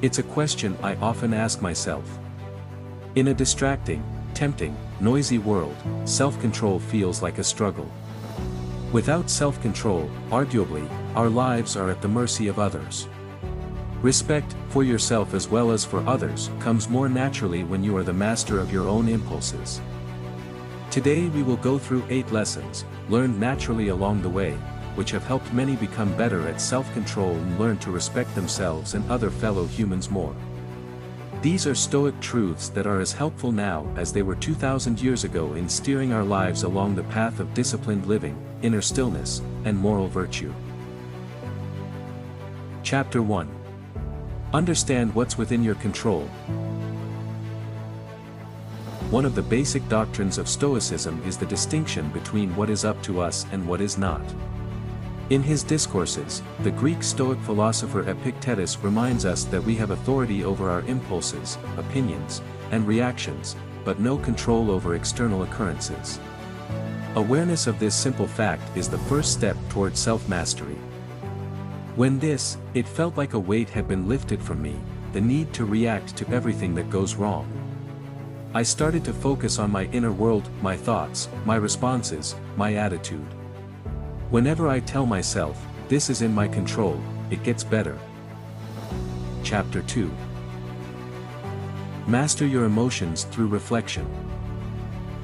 It's a question I often ask myself. In a distracting, tempting, noisy world, self-control feels like a struggle. Without self-control, arguably, our lives are at the mercy of others. Respect, for yourself as well as for others, comes more naturally when you are the master of your own impulses. Today we will go through 8 lessons, learned naturally along the way, which have helped many become better at self-control and learn to respect themselves and other fellow humans more. These are Stoic truths that are as helpful now as they were 2,000 years ago in steering our lives along the path of disciplined living, inner stillness, and moral virtue. Chapter 1. Understand what's within your control. One of the basic doctrines of Stoicism is the distinction between what is up to us and what is not. In his discourses, the Greek Stoic philosopher Epictetus reminds us that we have authority over our impulses, opinions, and reactions, but no control over external occurrences. Awareness of this simple fact is the first step toward self-mastery. It felt like a weight had been lifted from me, the need to react to everything that goes wrong. I started to focus on my inner world, my thoughts, my responses, my attitude. Whenever I tell myself, this is in my control, it gets better. Chapter 2. Master your emotions through reflection.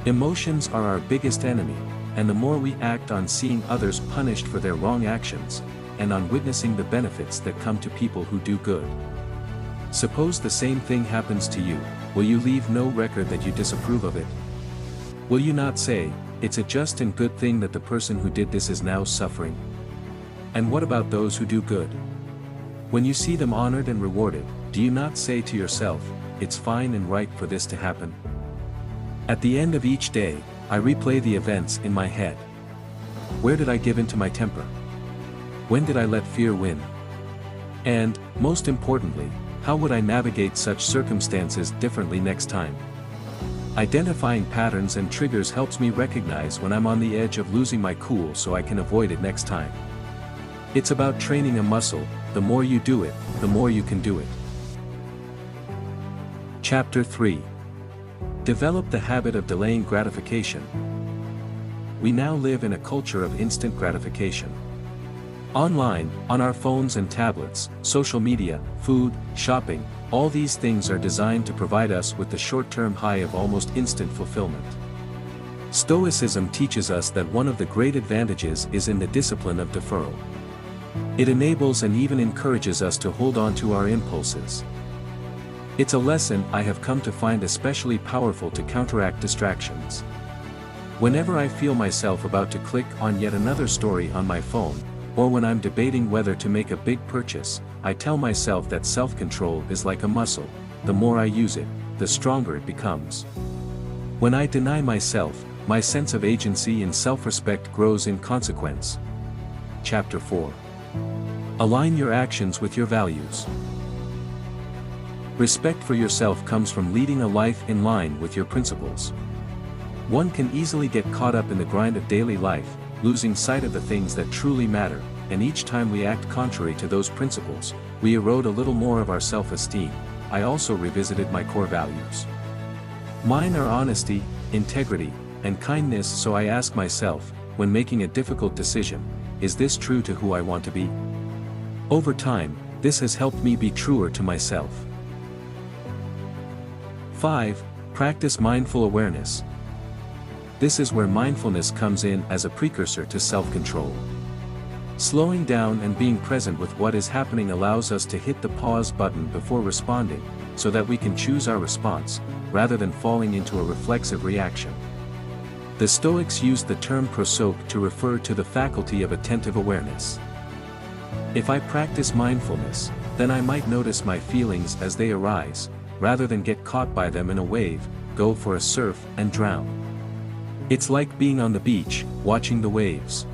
Emotions are our biggest enemy, and the more we act on seeing others punished for their wrong actions, and on witnessing the benefits that come to people who do good. Suppose the same thing happens to you, will you leave no record that you disapprove of it? Will you not say, it's a just and good thing that the person who did this is now suffering? And what about those who do good? When you see them honored and rewarded, do you not say to yourself, it's fine and right for this to happen? At the end of each day, I replay the events in my head. Where did I give in to my temper? When did I let fear win? And, most importantly, how would I navigate such circumstances differently next time? Identifying patterns and triggers helps me recognize when I'm on the edge of losing my cool so I can avoid it next time. It's about training a muscle, the more you do it, the more you can do it. Chapter 3. Develop the habit of delaying gratification. We now live in a culture of instant gratification. Online, on our phones and tablets, social media, food, shopping, all these things are designed to provide us with the short-term high of almost instant fulfillment. Stoicism teaches us that one of the great advantages is in the discipline of deferral. It enables and even encourages us to hold on to our impulses. It's a lesson I have come to find especially powerful to counteract distractions. Whenever I feel myself about to click on yet another story on my phone, or when I'm debating whether to make a big purchase, I tell myself that self-control is like a muscle. The more I use it, the stronger it becomes. When I deny myself, my sense of agency and self-respect grows in consequence. Chapter 4. Align your actions with your values. Respect for yourself comes from leading a life in line with your principles. One can easily get caught up in the grind of daily life, losing sight of the things that truly matter, and each time we act contrary to those principles, we erode a little more of our self-esteem. I also revisited my core values. Mine are honesty, integrity, and kindness, so I ask myself, when making a difficult decision, is this true to who I want to be? Over time, this has helped me be truer to myself. 5. Practice mindful awareness. This is where mindfulness comes in as a precursor to self-control. Slowing down and being present with what is happening allows us to hit the pause button before responding, so that we can choose our response, rather than falling into a reflexive reaction. The Stoics used the term prosoke to refer to the faculty of attentive awareness. If I practice mindfulness, then I might notice my feelings as they arise, rather than get caught by them in a wave, go for a surf, and drown. It's like being on the beach, watching the waves.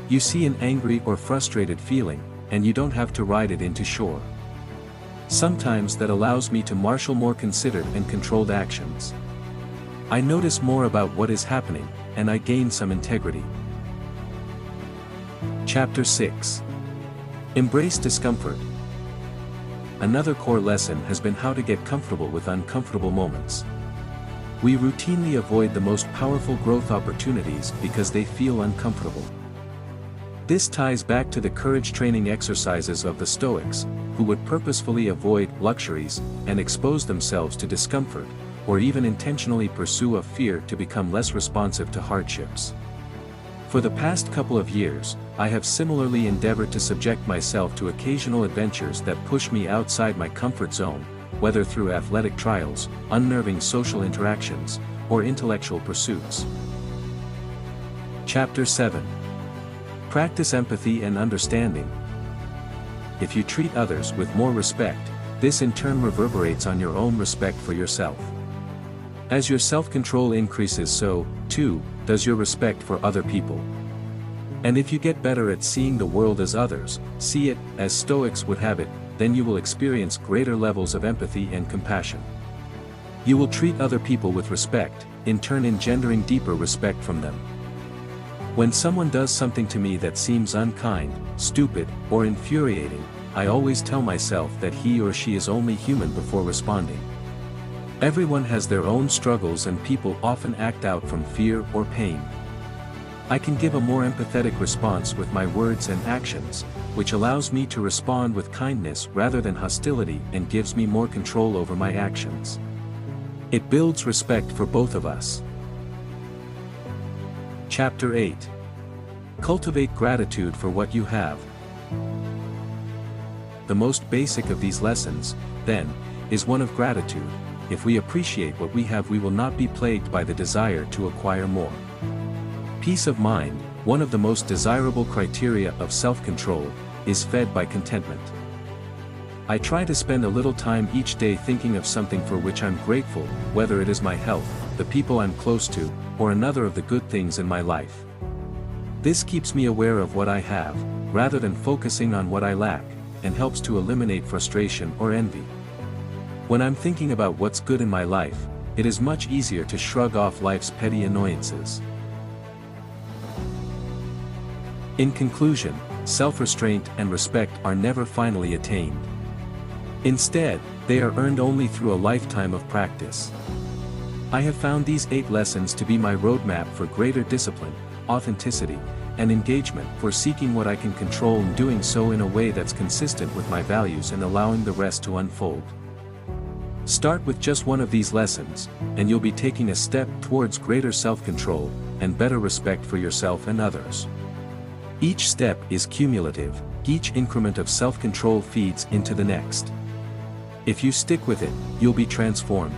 You see an angry or frustrated feeling, and you don't have to ride it into shore. Sometimes that allows me to marshal more considered and controlled actions. I notice more about what is happening, and I gain some integrity. Chapter 6. Embrace discomfort. another core lesson has been how to get comfortable with uncomfortable moments. We routinely avoid the most powerful growth opportunities because they feel uncomfortable. This ties back to the courage training exercises of the Stoics, who would purposefully avoid luxuries and expose themselves to discomfort, or even intentionally pursue a fear to become less responsive to hardships. For the past couple of years, I have similarly endeavored to subject myself to occasional adventures that push me outside my comfort zone, whether through athletic trials, unnerving social interactions, or intellectual pursuits. Chapter 7. Practice empathy and understanding. If you treat others with more respect, this in turn reverberates on your own respect for yourself. As your self-control increases, so, too, does your respect for other people. And if you get better at seeing the world as others see it, as Stoics would have it, then you will experience greater levels of empathy and compassion. You will treat other people with respect, in turn engendering deeper respect from them. When someone does something to me that seems unkind, stupid, or infuriating, I always tell myself that he or she is only human before responding. Everyone has their own struggles and people often act out from fear or pain. I can give a more empathetic response with my words and actions, which allows me to respond with kindness rather than hostility and gives me more control over my actions. It builds respect for both of us. Chapter 8. Cultivate gratitude for what you have. The most basic of these lessons, then, is one of gratitude. If we appreciate what we have, we will not be plagued by the desire to acquire more. Peace of mind, one of the most desirable criteria of self-control, is fed by contentment. I try to spend a little time each day thinking of something for which I'm grateful, whether it is my health, the people I'm close to, or another of the good things in my life. This keeps me aware of what I have, rather than focusing on what I lack, and helps to eliminate frustration or envy. When I'm thinking about what's good in my life, it is much easier to shrug off life's petty annoyances. In conclusion, self-restraint and respect are never finally attained. Instead, they are earned only through a lifetime of practice. I have found these 8 lessons to be my roadmap for greater discipline, authenticity, and engagement, for seeking what I can control and doing so in a way that's consistent with my values and allowing the rest to unfold. Start with just one of these lessons, and you'll be taking a step towards greater self-control and better respect for yourself and others. Each step is cumulative, each increment of self-control feeds into the next. If you stick with it, you'll be transformed.